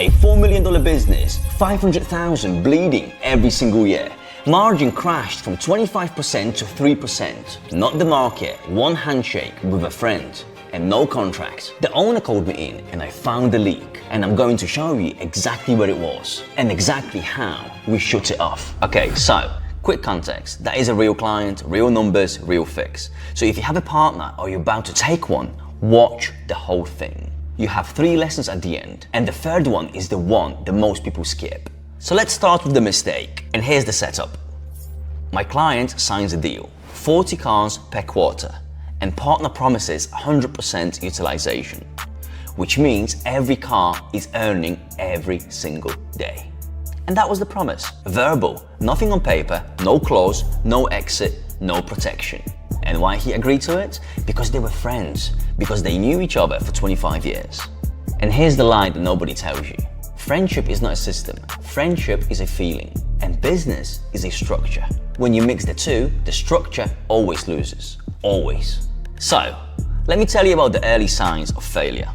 A $4 million business, 500,000 bleeding every single year. Margin crashed from 25% to 3%. Not the market, one handshake with a friend and no contract. The owner called me in and I found the leak, and I'm going to show you exactly where it was and exactly how we shut it off. Okay, so quick context, that is a real client, real numbers, real fix. So if you have a partner or you're about to take one, watch the whole thing. You have 3 lessons at the end, and the third one is the one that most people skip. So let's start with the mistake, and here's the setup. My client signs a deal, 40 cars per quarter, and partner promises 100% utilization, which means every car is earning every single day. And that was the promise, verbal, nothing on paper, no clause, no exit, no protection. And why he agreed to it? Because they were friends, because they knew each other for 25 years. And here's the lie that nobody tells you. Friendship is not a system, friendship is a feeling, and business is a structure. When you mix the two, the structure always loses, always. So, let me tell you about the early signs of failure.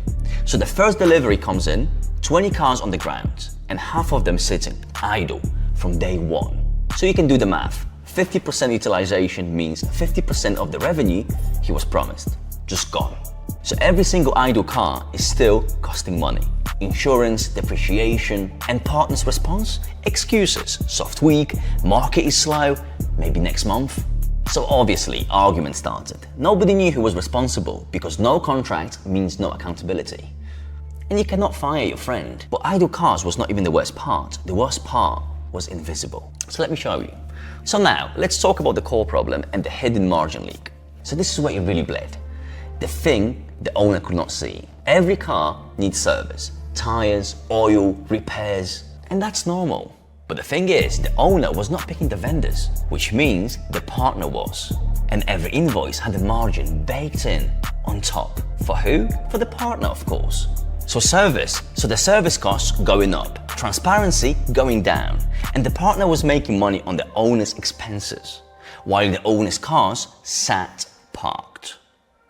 So the first delivery comes in, 20 cars on the ground, and half of them sitting idle from day one. So you can do the math. 50% utilization means 50% of the revenue he was promised, just gone. So every single idle car is still costing money. Insurance, depreciation, and partner's response? Excuses. Soft week, market is slow, maybe next month. So obviously, argument started. Nobody knew who was responsible because no contract means no accountability. And you cannot fire your friend. But idle cars was not even the worst part. The worst part was invisible. So let me show you. So now, let's talk about the core problem and the hidden margin leak. So this is where it really bled. The thing the owner could not see. Every car needs service, tires, oil, repairs, and that's normal. But the thing is, the owner was not picking the vendors, which means the partner was. And every invoice had a margin baked in on top. For who? For the partner, of course. So the service costs going up, transparency going down, and the partner was making money on the owner's expenses, while the owner's cars sat parked.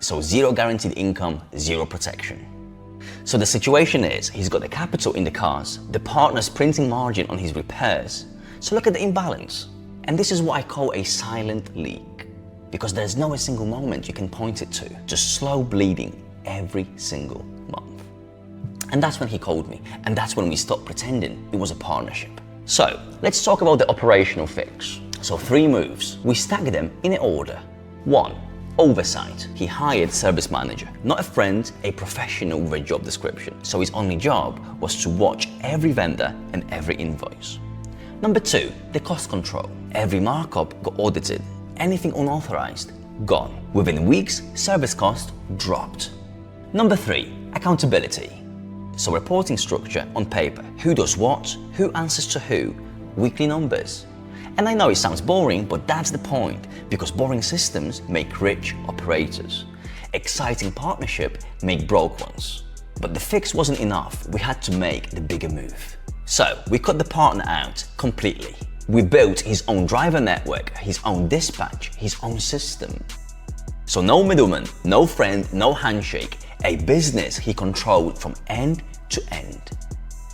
So zero guaranteed income, zero protection. So the situation is, he's got the capital in the cars, the partner's printing margin on his repairs. So look at the imbalance. And this is what I call a silent leak, because there's no a single moment you can point it to, just slow bleeding every single month. And that's when he called me, and that's when we stopped pretending it was a partnership. So let's talk about the operational fix. So 3 moves. We stacked them in order. 1. Oversight. He hired service manager, not a friend, a professional with a job description. So his only job was to watch every vendor and every invoice. Number 2, the cost control. Every markup got audited. Anything unauthorized, gone. Within weeks, service cost dropped. Number 3, accountability. So reporting structure on paper. Who does what? Who answers to who? Weekly numbers. And I know it sounds boring, but that's the point, because boring systems make rich operators. Exciting partnership make broke ones. But the fix wasn't enough, we had to make the bigger move. So we cut the partner out completely. We built his own driver network, his own dispatch, his own system. So no middleman, no friend, no handshake, a business he controlled from end to end.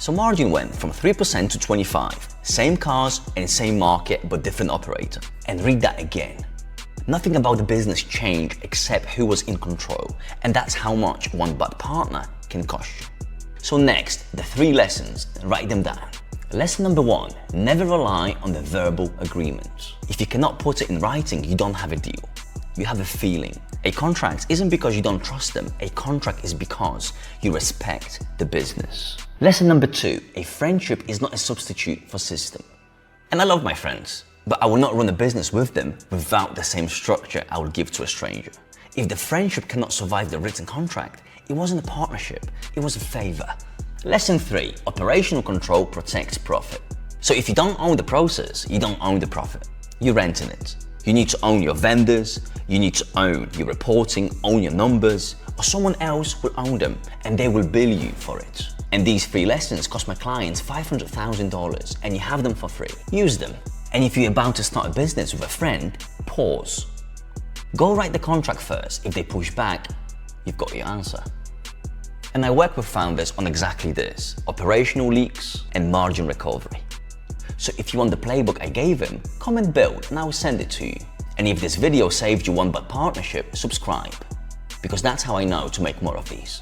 So margin went from 3% to 25%. Same cars and same market, but different operator. And read that again. Nothing about the business changed except who was in control. And that's how much one bad partner can cost you. So next, the 3 lessons, write them down. Lesson number 1, never rely on the verbal agreements. If you cannot put it in writing, you don't have a deal. You have a feeling. A contract isn't because you don't trust them. A contract is because you respect the business. Lesson number 2, a friendship is not a substitute for system. And I love my friends, but I will not run a business with them without the same structure I would give to a stranger. If the friendship cannot survive the written contract, it wasn't a partnership, it was a favor. Lesson 3, operational control protects profit. So if you don't own the process, you don't own the profit. You're renting it. You need to own your vendors, you need to own your reporting, own your numbers, or someone else will own them and they will bill you for it. And these 3 lessons cost my clients $500,000 and you have them for free. Use them. And if you're about to start a business with a friend, pause. Go write the contract first. If they push back, you've got your answer. And I work with founders on exactly this, operational leaks and margin recovery. So if you want the playbook I gave him, comment build and I will send it to you. And if this video saved you one bad partnership, subscribe, because that's how I know to make more of these.